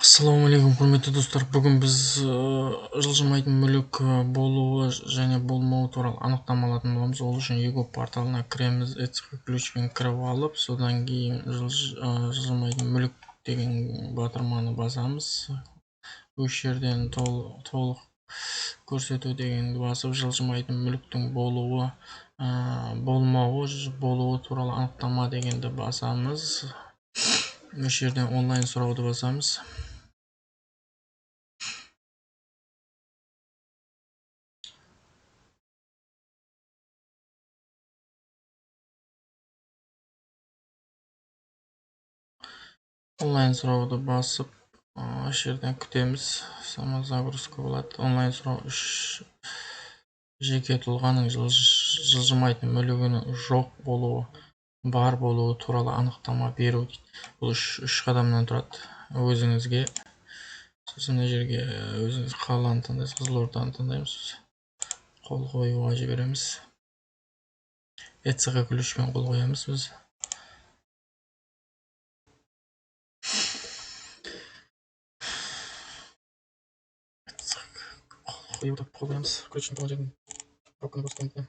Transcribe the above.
Ассалаумағалейкум, құрметті достар. Бүгін біз жылжымайтын мүлік болуы және болмауы туралы анықтама алатын боламыз. Ол үшін ego порталына кіреміз. ECG ключпен кіріп алып, содан кейін жылжымайтын мүлік деген батырманы басамыз. Осы жерден толық көрсету дегенді басып, жылжымайтын мүліктің болуы, болуы туралы анықтама дегенді басамыз. Осы жерден онлайн сұрауды басамыз. Онлайн сұрауды басып, жерден күтеміз. Самозагрузка болады. Онлайн сұрау жеке тұлғаның жылжымайтын мүлігінің жоқ болуы, бар болуы туралы анықтама беру дейді. Бұл үш қадамнан тұрады. Өзіңізге, сосын мына жерге өзіңіз қаланы таңдайсыз, Қызылорданы таңдаймыз. Қол қоюға жібереміз. ECG ключпен қол қоямыз біз. Қойып қоямыз. Ключін туған жерден пробканы басқанда